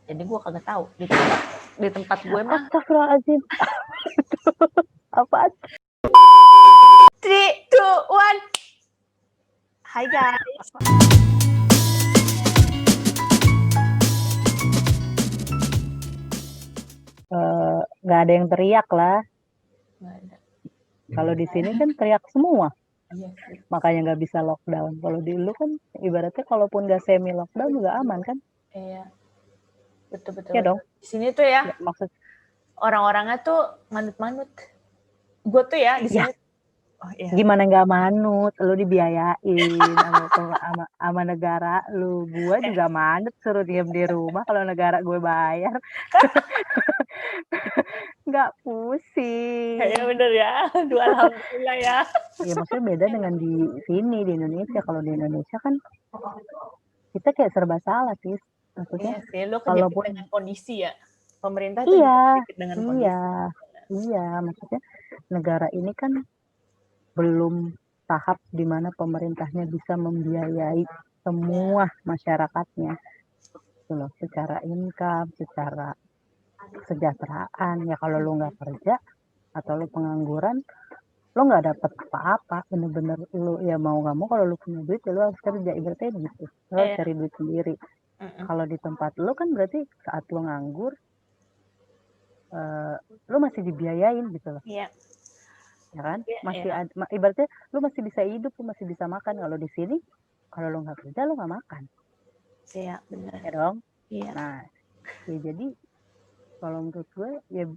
Jadi gue kagak tahu di tempat gue mah. Astagfirullahaladzim. Apaan? 3, 2, 1. Hai guys. Nggak ada yang teriak lah. Nggak ada. Kalau di sini kan teriak semua. Iya sih. Makanya nggak bisa lockdown. Kalau di lu kan ibaratnya kalaupun nggak semi lockdown juga aman kan? Iya. Betul. Ya dong. Di sini tuh ya, maksud orang-orangnya tuh manut-manut. Gue tuh ya di sini. Oh iya. Gimana nggak manut? Lu dibiayain sama negara lu. Gue juga manut suruh diem di rumah kalau negara gue bayar. Nggak pusing. Kayaknya bener ya. Dua alhamdulillah ya. Ya maksudnya beda dengan di sini di Indonesia. Kalau di Indonesia kan kita kayak serba salah sih. Maksudnya Iya sih, lu kalaupun dengan kondisi ya. Pemerintah tuh dengan kondisi. Iya, maksudnya negara ini kan belum tahap di mana pemerintahnya bisa membiayai semua masyarakatnya. Gitu loh, secara income, secara kesejahteraan. Ya kalau lu nggak kerja atau lu pengangguran, lu nggak dapet apa-apa. Bener-bener lu ya mau nggak mau kalau lu punya duit ya lu harus kerja, ibaratnya gitu. Lu harus cari duit sendiri. Kalau di tempat lu kan berarti saat lu nganggur, lu masih dibiayain gitu loh. Iya. Ya kan? Masih ibaratnya lu masih bisa hidup, lu masih bisa makan. Kalau di sini kalau lu nggak kerja lu nggak makan. Iya, benar. Ya dong? Iya. Nah, ya jadi kalau menurut gue ya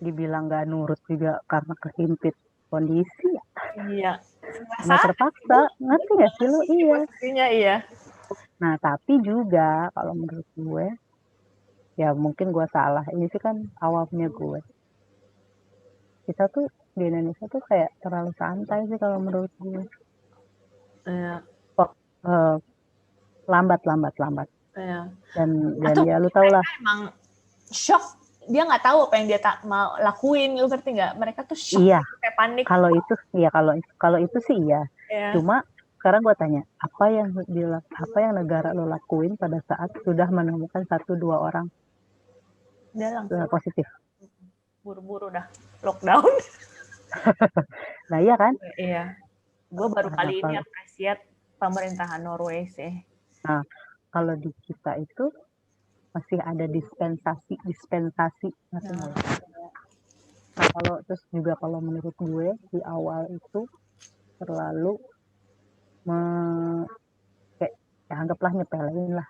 dibilang nggak nurut juga karena kehimpit kondisi ya. Iya. Nggak terpaksa, ngerti nggak sih lu? Iya. Pastinya iya. Nah, tapi juga kalau menurut gue, ya mungkin gue salah. Ini sih kan awalnya gue. Kita tuh di Indonesia tuh kayak terlalu santai sih kalau menurut gue. Lambat. Iya. Dan ya lu tau lah. Emang shock, dia nggak tahu apa yang dia mau lakuin, lu ngerti nggak? Mereka tuh shock, iya, kayak panik. Kalau itu sih iya. Cuma sekarang gue tanya, apa yang negara lo lakuin pada saat sudah menemukan 1-2 orang positif? Buru-buru dah lockdown. Nah iya kan? Iya. Gue baru kali ini apresiat pemerintahan Norway sih. Nah, kalau di kita itu masih ada dispensasi. Nah, kalau menurut gue di awal itu terlalu kayak anggaplah nyepelin lah.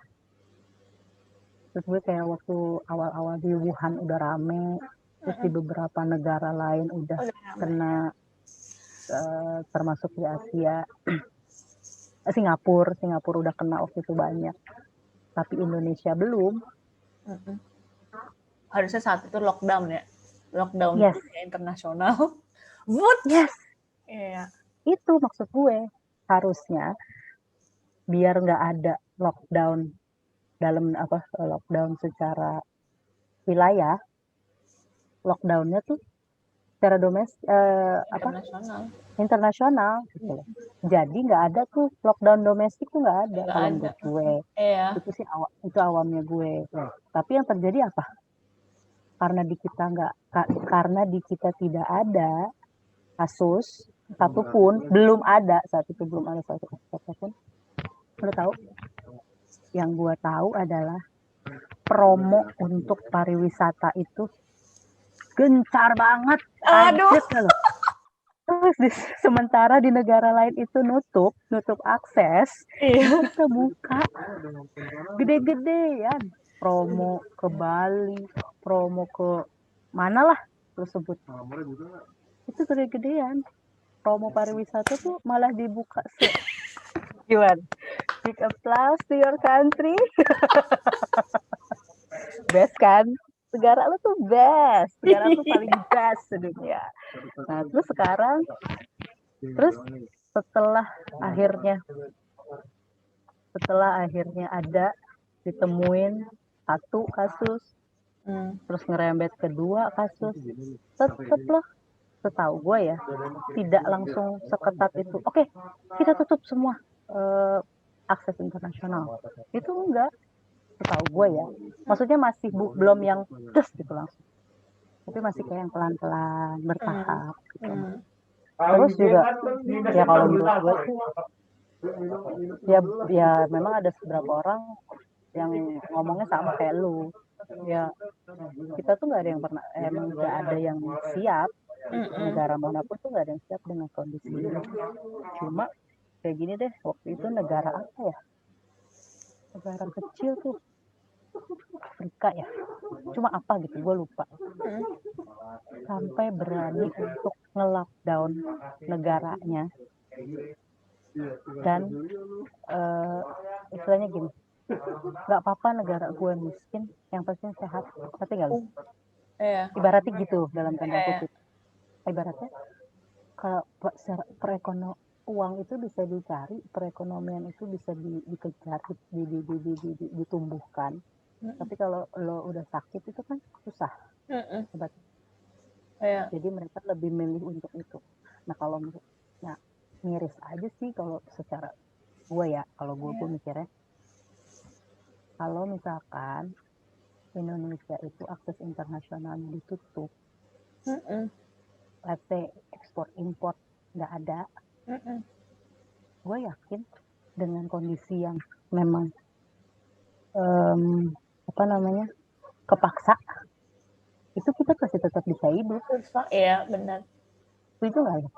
Terus gue kayak waktu awal-awal di Wuhan udah rame, terus di beberapa negara lain udah kena, termasuk di Asia. Singapura udah kena waktu itu banyak, tapi Indonesia belum. Harusnya saat itu lockdown ya, internasional. Yes. Iya. Itu maksud gue, harusnya biar nggak ada lockdown lockdown secara wilayah, lockdownnya tuh secara internasional gitu loh. Jadi nggak ada tuh lockdown domestik tuh nggak ada kalau menurut gue. Itu sih awamnya gue. Tapi yang terjadi apa? Karena di kita tidak ada kasus satupun, belum ada saat itu, belum ada satu kasus satupun. Lo tahu? Yang gue tahu adalah promo untuk pariwisata itu gencar banget. Aduh. Terus sementara di negara lain itu nutup akses, kita buka gede-gedean promo ke Bali, promo ke mana lah tersebut. Itu gede-gedean. Promo pariwisata tuh malah dibuka gimana? Big applause to your country. Best kan? Negara lu tuh best. Negara lu paling best sedunia. Nah, terus setelah akhirnya ada ditemuin satu kasus, terus ngerembet kedua kasus, tetep lah, setahu gue ya, tidak langsung seketat itu. Oke, kita tutup semua akses internasional. Itu enggak. setahu gue ya. Maksudnya masih belum yang des gitu langsung. Tapi masih kayak yang pelan-pelan, bertahap gitu. Terus juga ya kalau menurut gue sih ya memang ada beberapa orang yang ngomongnya sama kayak lu. Ya kita tuh nggak ada yang pernah emang nggak ada yang siap. Negara manapun tuh nggak ada yang siap dengan kondisi ini. Cuma kayak gini deh, waktu itu negara apa ya? Negara kecil tuh, Afrika ya. Cuma apa gitu, gue lupa. Sampai berani untuk nge-lockdown negaranya. Dan istilahnya gini, nggak apa-apa negara gue miskin, yang penting sehat. Ngerti nggak lu? Ibaratnya gitu dalam tanda kutip. Ibaratnya kalau uang itu bisa dicari, perekonomian itu bisa dikejar, ditumbuhkan. Tapi kalau lo udah sakit itu kan susah. Jadi mereka lebih milih untuk itu. Nah kalau ya miris aja sih kalau secara gue ya, kalau gue mikirnya kalau misalkan Indonesia itu akses internasionalnya ditutup, let's say ekspor impor nggak ada, gue yakin dengan kondisi yang memang kepaksa, itu kita pasti tetap bisa hidup. Iya benar. Itu nggak ya?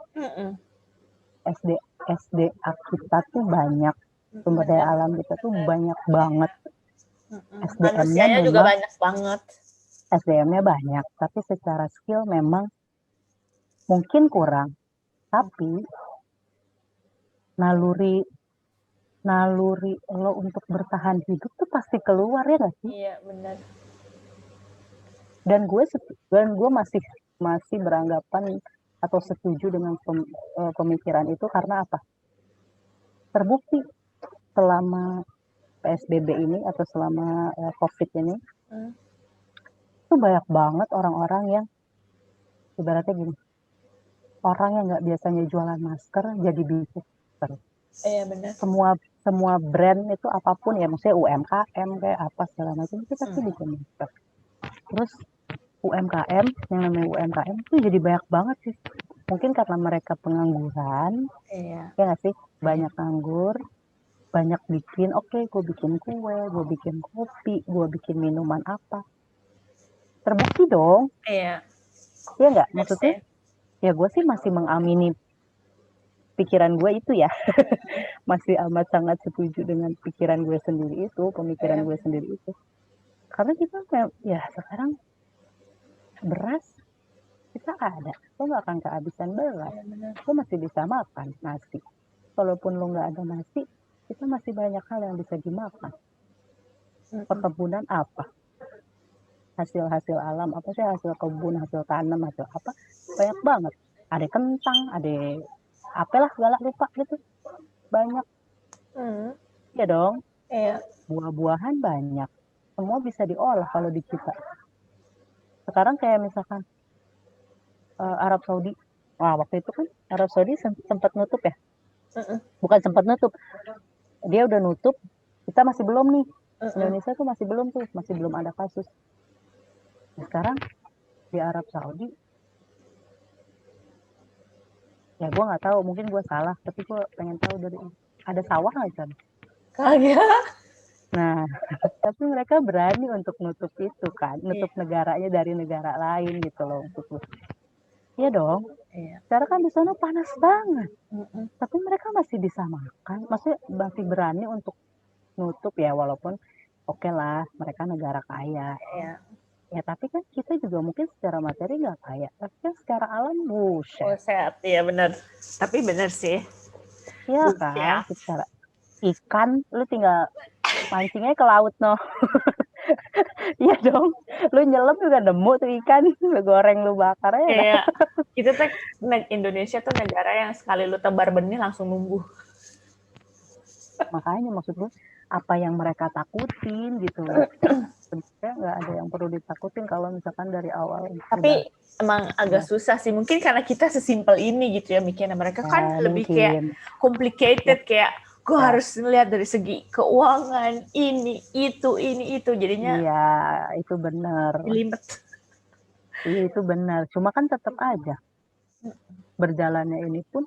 SDA kita tuh banyak, sumber daya alam kita tuh banyak banget. Manusianya juga banyak banget. SDM-nya banyak, tapi secara skill memang mungkin kurang. Tapi naluri lo untuk bertahan hidup tuh pasti keluar ya nggak sih? Iya benar. Dan gue masih beranggapan atau setuju dengan pemikiran itu karena apa? Terbukti selama PSBB ini atau selama COVID ini itu banyak banget orang-orang yang ibaratnya gini, orang yang nggak biasanya jualan masker jadi bisnis. Iya benar. Semua brand itu apapun ya, maksudnya UMKM kayak apa segala macam itu pasti bikin masker. Terus UMKM, yang namanya UMKM itu jadi banyak banget sih. Mungkin karena mereka pengangguran, ya nggak sih? Banyak nganggur, banyak bikin, gue bikin kue, gue bikin kopi, gue bikin minuman apa. Terbukti dong. Iya. Iya nggak? Maksudnya, ya gue sih masih mengamini pikiran gue itu ya. Masih amat sangat setuju dengan pikiran gue sendiri itu, pemikiran gue sendiri itu. Karena kita ya sekarang beras kita ada, lo nggak akan kehabisan beras, lo masih bisa makan nasi. Kalaupun lo nggak ada nasi, kita masih banyak hal yang bisa dimakan. Perkebunan apa? Hasil alam apa sih, hasil kebun, hasil tanam, hasil apa? Banyak banget. Ada kentang, ada apalah segala lupa gitu. Banyak. Ya dong. Iya. Buah-buahan banyak. Semua bisa diolah kalau di kita. Sekarang kayak misalkan Arab Saudi. Wah, waktu itu kan Arab Saudi sempat nutup ya? Bukan sempat nutup. Dia udah nutup, kita masih belum nih. Indonesia tuh masih belum ada kasus. Nah, sekarang di Arab Saudi, ya gue nggak tahu, mungkin gue salah, tapi gue pengen tahu dari ada sawah nggak kan? Kagak. Nah, tapi mereka berani untuk nutup itu kan, nutup negaranya dari negara lain gitu loh. Iya dong. Sekarang kan di sana panas banget, tapi mereka masih bisa makan, maksudnya masih berani untuk nutup ya, walaupun oke lah mereka negara kaya. Ya tapi kan kita juga mungkin secara materi nggak kaya, tapi kan secara alam buset. Iya benar. Tapi benar sih. Iya kan, secara ikan lu tinggal mancingnya ke laut noh. Iya dong, lu nyelam juga nemu tuh ikan, lu goreng, lu bakar aja. Iya. Kita tuh Indonesia tuh negara yang sekali lu tebar benih langsung numbuh. Makanya maksud gue apa yang mereka takutin gitu loh. Sebenarnya nggak ada yang perlu ditakutin kalau misalkan dari awal. Tapi emang agak susah sih, mungkin karena kita sesimpel ini gitu ya mikirnya. Mereka kan lebih kayak complicated, kayak gue Ya. harus melihat dari segi keuangan ini itu jadinya Iya, itu benar. jelimet. Iya, itu benar. Cuma kan tetap aja berjalannya ini pun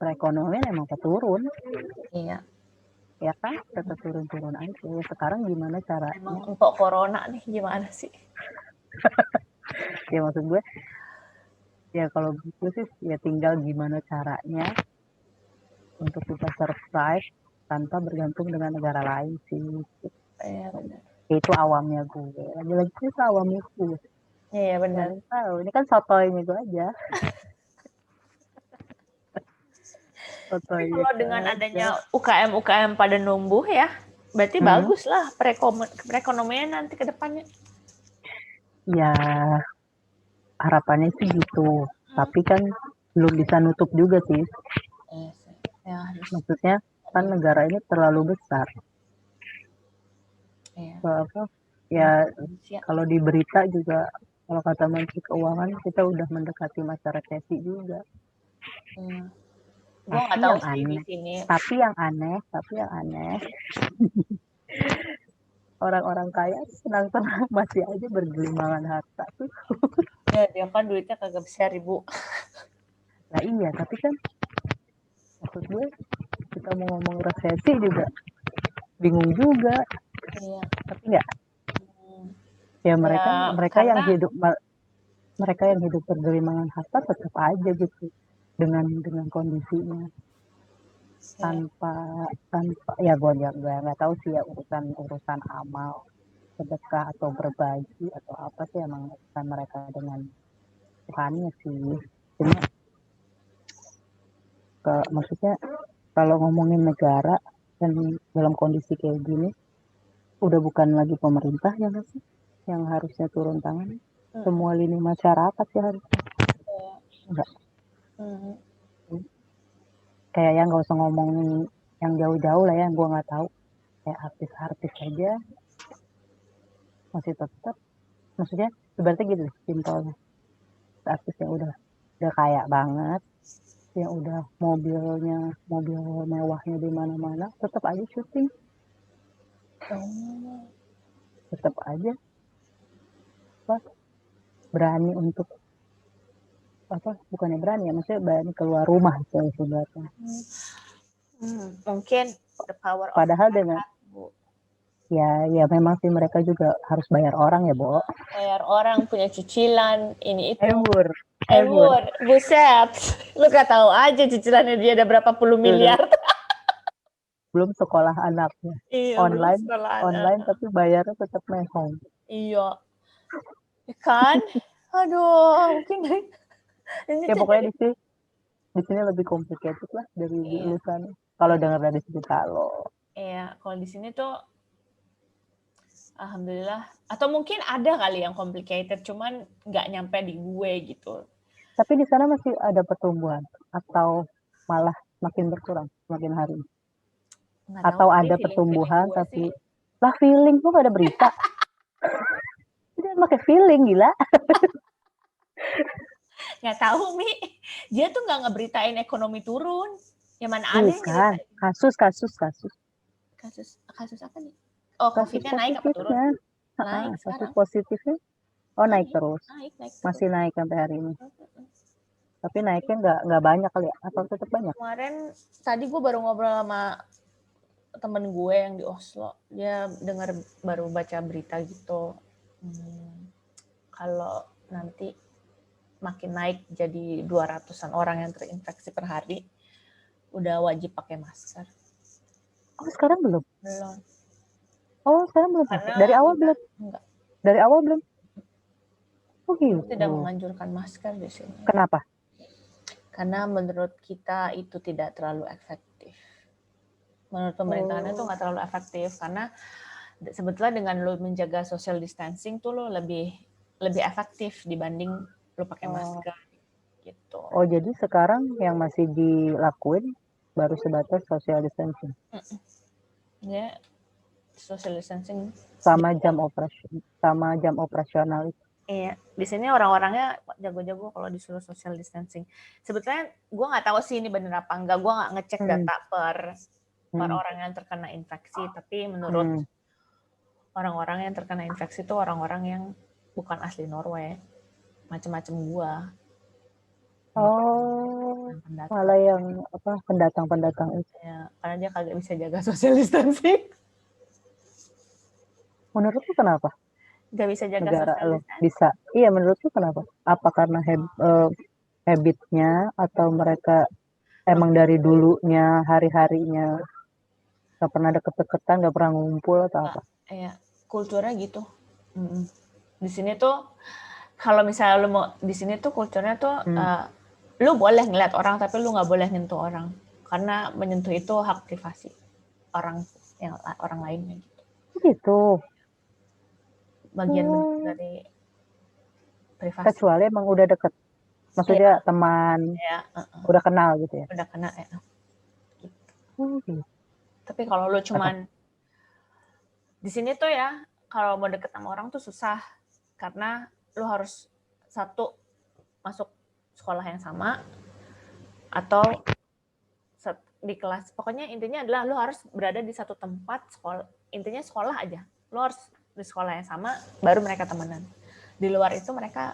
perekonomian emang turun, Iya, ya kan? Tetap turun-turun aja. Sekarang gimana caranya? emang untuk corona nih gimana sih? Ya maksud gue, ya kalau gitu sih ya tinggal gimana caranya untuk kita survive tanpa bergantung dengan negara lain sih. Iya benar. Itu awamnya gue. Lagi-lagi itu awamnya gue. Iya benar. Yang tahu, ini kan sotoynya gue aja. Tapi Sotoynya kalau dengan aja. adanya UKM pada numbuh ya, berarti bagus lah perekonomian nanti ke depannya. Ya, harapannya sih gitu. Tapi kan belum bisa nutup juga sih. Iya sih. Ya harus. Maksudnya kan negara ini terlalu besar. Iya. Apa? Ya Manusia. kalau di berita juga kalau kata Menteri Keuangan kita udah mendekati masa resesi juga. Iya. Gue nggak tahu sih di Aneh. sini. Tapi yang aneh, orang-orang kaya senang-senang masih aja bergelimangan harta tuh. Ya dia kan duitnya kagak besar Ibu. Nah iya, tapi kan maksud gue kita mau ngomong resesi juga bingung juga. Iya. Tapi enggak. Ya mereka karena, yang hidup bergelimangan harta tetap aja gitu dengan kondisinya. tanpa ya gue nggak tahu sih ya urusan amal sedekah atau berbagi atau apa sih emang urusan mereka dengan Tuhannya sih. Cuma maksudnya kalau ngomongin negara dan dalam kondisi kayak gini udah bukan lagi pemerintah ya nggak sih yang harusnya turun tangan, semua lini masyarakat ya harusnya. Enggak. Kayak yang nggak usah ngomongin yang jauh-jauh lah ya yang gue nggak tahu, kayak artis-artis aja masih tetap, maksudnya sebenarnya gitu simpelnya, artis yang udah kaya banget, yang udah mobil mewahnya di mana-mana tetap aja syuting, tetap aja berani untuk bukannya berani ya, maksudnya berani keluar rumah sebenarnya. Mungkin the power of Padahal dengan ya memang sih mereka juga harus bayar orang ya, Bo. Bayar orang, punya cicilan, ini itu. Embur. Buset. Lu gak tahu aja cicilannya dia ada berapa puluh miliar. Belum sekolah anaknya. Iya, online tapi bayarnya tetap mehong. Iya. Kan? Aduh, mungkin ya pokoknya di sini lebih complicated lah dari di sana. Kalau dengar dari cerita lo. Iya, kalau di sini tuh alhamdulillah, atau mungkin ada kali yang complicated, cuman nggak nyampe di gue gitu. Tapi di sana masih ada pertumbuhan atau malah makin berkurang semakin hari? Atau ada pertumbuhan tapi lah feeling tuh gak ada berita. Dia pakai feeling gila. Nggak tahu Mi, dia tuh nggak ngeberitain ekonomi turun. Yang mana ada yang Bukan, kasus apa nih? Oh, COVID-nya naik apa turun? Naik kasus positifnya. Oh, naik terus. Masih naik sampai hari ini. Tapi naiknya nggak banyak kali ya? Atau tetap banyak? Kemarin tadi gue baru ngobrol sama temen gue yang di Oslo. Dia baru baca berita gitu. Kalau nanti makin naik jadi 200-an orang yang terinfeksi per hari, udah wajib pakai masker. Oh, sekarang belum? Belum. Oh, sekarang belum. Dari awal belum? Enggak. Dari awal belum? Oh gitu. Tidak menganjurkan masker di sini. Kenapa? Karena menurut kita itu tidak terlalu efektif. Menurut pemerintahannya itu nggak terlalu efektif karena sebetulnya dengan lo menjaga social distancing tuh lo lebih efektif dibanding lo pakai masker gitu. Oh, jadi sekarang yang masih dilakuin baru sebatas social distancing. Ya, social distancing sama jam operasional itu. Iya, di sini orang-orangnya jago-jago kalau disuruh social distancing. Sebetulnya gue nggak tahu sih ini bener apa enggak. Gue nggak ngecek data per orang yang terkena infeksi. Tapi menurut orang-orang yang terkena infeksi itu orang-orang yang bukan asli Norway, macam-macam gua. Oh, Pendatang. malah yang pendatang-pendatang itu. Ya, karena dia kagak bisa jaga social distancing. Menurut lu kenapa? Gak bisa jaga Negara social lo distancing. bisa. Iya, menurut lu kenapa? Apa karena habitnya atau mereka emang dari dulunya hari-harinya gak pernah deket-deketan, gak pernah ngumpul atau apa? Iya, kulturnya gitu. Di sini tuh kalau misalnya lu mau di sini tuh kulturnya tuh lu boleh ngeliat orang tapi lu nggak boleh nyentuh orang karena menyentuh itu hak privasi orang lainnya gitu. Gitu. Bagian dari privasi. Kecuali emang udah deket, maksudnya teman, udah kenal gitu ya. Udah kena ya. Gitu. Tapi kalau lu cuman di sini tuh ya, kalau mau deket sama orang tuh susah karena lu harus satu masuk sekolah yang sama atau di kelas. Pokoknya intinya adalah lu harus berada di satu tempat sekolah. Intinya sekolah aja. Lu harus di sekolah yang sama baru mereka temenan. Di luar itu mereka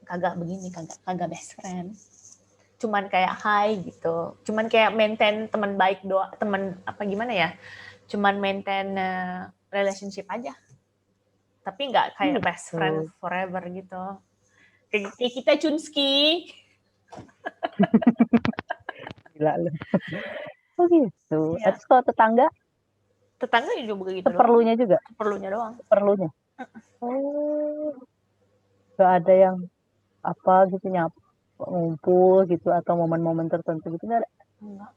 kagak begini, kagak best friend. Cuman kayak hi gitu. Cuman kayak maintain teman baik doa, teman apa gimana ya? Cuman maintain relationship aja. Tapi nggak kayak best friend forever gitu. Kayak kita Chunski. Gila lu. Oh gitu. Ya. Terus kalau tetangga? Tetangga juga begitu Seperlunya doang. juga? Seperlunya doang. Seperlunya? Oh. Gak ada yang apa gitu nyapa ngumpul gitu atau momen-momen tertentu gitu nggak ada? Enggak.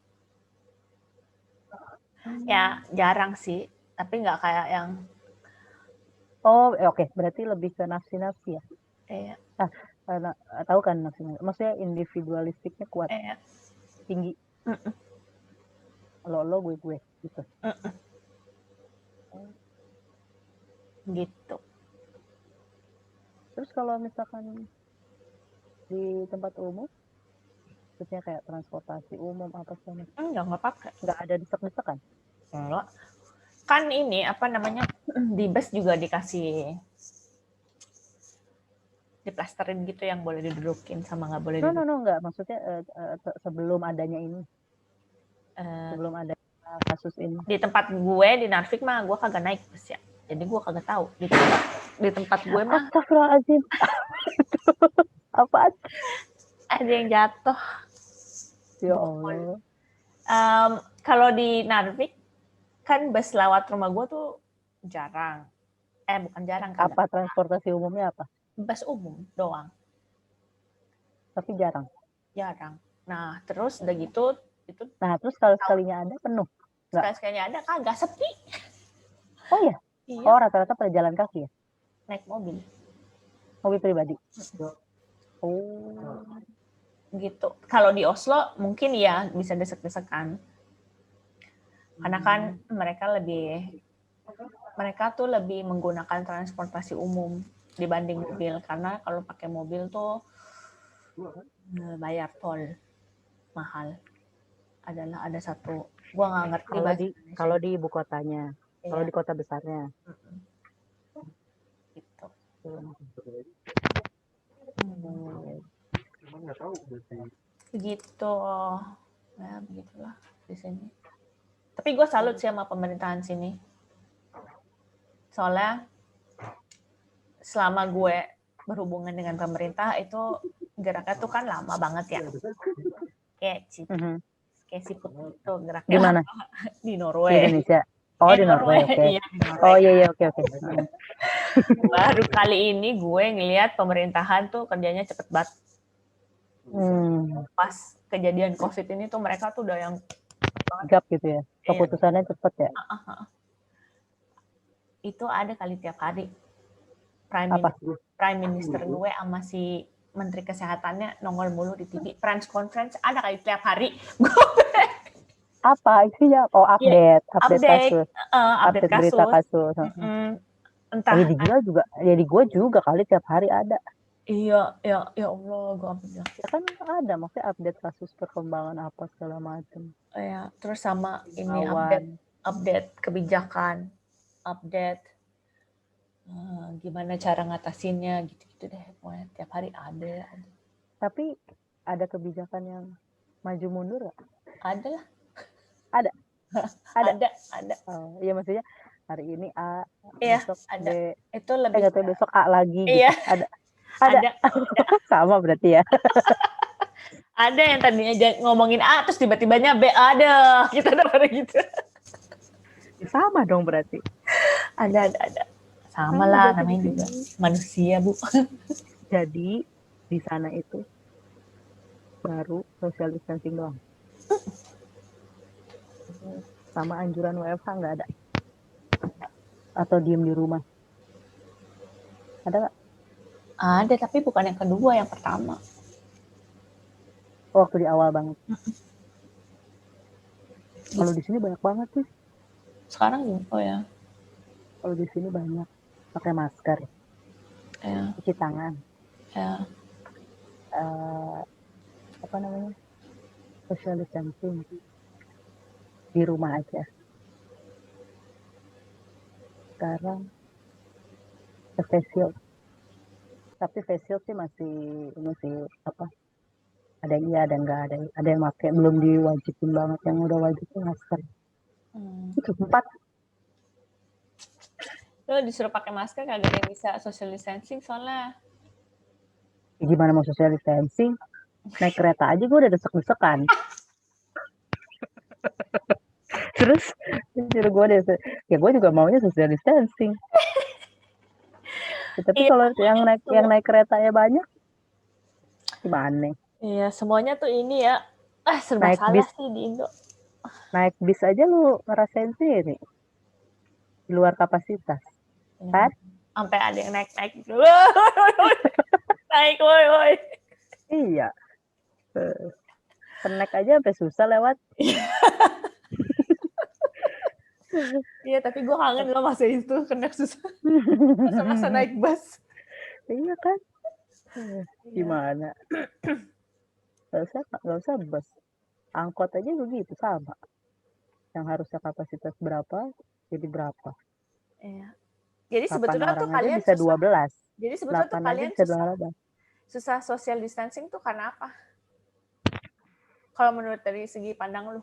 Ya jarang sih, tapi nggak kayak yang. Oh oke, berarti lebih ke nafsi-nafsi ya? Iya. Tahu kan nafsi-nafsi, maksudnya individualistiknya kuat, tinggi. Lo gue gitu. Gitu. Terus kalau misalkan di tempat umum, maksudnya kayak transportasi umum apa sih? Nggak pakai. Nggak ada desek-desekan? Enggak. Kan ini apa namanya di bus juga dikasih diplasterin gitu yang boleh didudukin sama nggak boleh didudukin. No, nggak. Maksudnya sebelum adanya ini. Sebelum ada kasus ini. Di tempat gue di Narvik mah gue kagak naik bus ya. Jadi gue kagak tahu. Di tempat gue mah. Astagfirullahaladzim. Apaan? Ada yang jatuh. Ya Allah. Kalau di Narvik kan bus lewat rumah gue tuh jarang. Bukan jarang. Apa transportasi umumnya apa? Bus umum doang. Tapi jarang. Nah, terus udah gitu itu. Nah, terus kalau sekalinya ada penuh. Sekalinya ada kagak sepi. Oh ya? Iya. Oh, rata-rata pada jalan kaki ya? Naik mobil. Mobil pribadi. Oh. Gitu. Kalau di Oslo mungkin ya bisa desek-desekan. Karena kan mereka tuh lebih menggunakan transportasi umum dibanding mobil, karena kalau pakai mobil tuh bayar tol mahal. Ada satu, gua nggak ngerti kalau di ibu kotanya, kalau di kota besarnya. Gitu. Begitu. Ya begitulah di sini. Tapi gue salut sih sama pemerintahan sini. Soalnya selama gue berhubungan dengan pemerintah itu geraknya tuh kan lama banget ya. Kayak siput itu geraknya. Di mana? Di Norway. Di Indonesia. Oh, di Norway. Oke. Iya, oh iya oke. Baru kali ini gue ngelihat pemerintahan tuh kerjanya cepet banget. Pas kejadian COVID ini tuh mereka tuh udah yang gap gitu ya. Keputusannya cepet ya. Itu ada kali tiap hari. Prime Minister gue sama si Menteri Kesehatannya nongol mulu di TV. Press conference ada kali tiap hari. Apa isinya? Oh, update kasus. Update kasus. Berita kasus. Entah. Ya di gua juga kali tiap hari ada. Iya, ya Allah, gue sampai bilang. Ya kan ada, maksudnya update kasus perkembangan apa segala macam. Ya, terus sama ini Himbauan. update kebijakan, update gimana cara ngatasinnya gitu-gitu deh. Pokoknya tiap hari ada. Tapi ada kebijakan yang maju mundur nggak? Ada lah. Ada. Ada. Oh, iya maksudnya hari ini A, Iya, besok ada. B, Itu lebih nggak tahu besok A lagi iya. gitu. Ada. Sama berarti ya. Ada yang tadinya ngomongin A terus tiba-tibanya B, ada. Kita dapat gitu. Sama dong berarti. Ada. Sama lah, namanya juga manusia, Bu. Jadi di sana itu baru social distancing doang. Sama anjuran WFH nggak ada. Atau diem di rumah. Ada nggak? Ada, tapi bukan yang kedua, yang pertama. Waktu di awal banget. Kalau di sini banyak banget sih. Sekarang oh ya. Kalau di sini banyak pakai masker, Ya. cuci tangan, Ya. apa namanya, social distancing di rumah aja. Sekarang face shield, tapi face shield sih masih apa? Ada yang iya, ada yang enggak, ada yang pakai, belum diwajibin banget. Yang udah wajib tuh masker. Keempat. Lo disuruh pakai masker kagak ada yang bisa social distancing soalnya. Ya, gimana mau social distancing? Naik kereta aja gue udah desek-desekan. Terus disuruh gue deh, ya gue juga maunya social distancing. Ya, tapi kalau yang naik keretanya banyak, gimana? Iya, semuanya tuh ini ya, serba Naik salah bis. sih di Indo. Naik bis aja lu ngerasain sendiri, di luar kapasitas, kan? Sampai ada yang naik gitu. Naik, woi. Iya. Kenek aja sampai susah lewat. Iya, tapi gue kangen loh masa itu, kenek susah. Masa naik bus. Iya kan? Gimana? Gak usah bus. Angkot aja begitu, sama. Yang harusnya kapasitas berapa, jadi berapa. Iya. Jadi 8 sebetulnya orang tuh aja kalian bisa susah. 12. Jadi sebetulnya tuh 8 kalian aja bisa susah social distancing tuh karena apa? Kalau menurut dari segi pandang lu?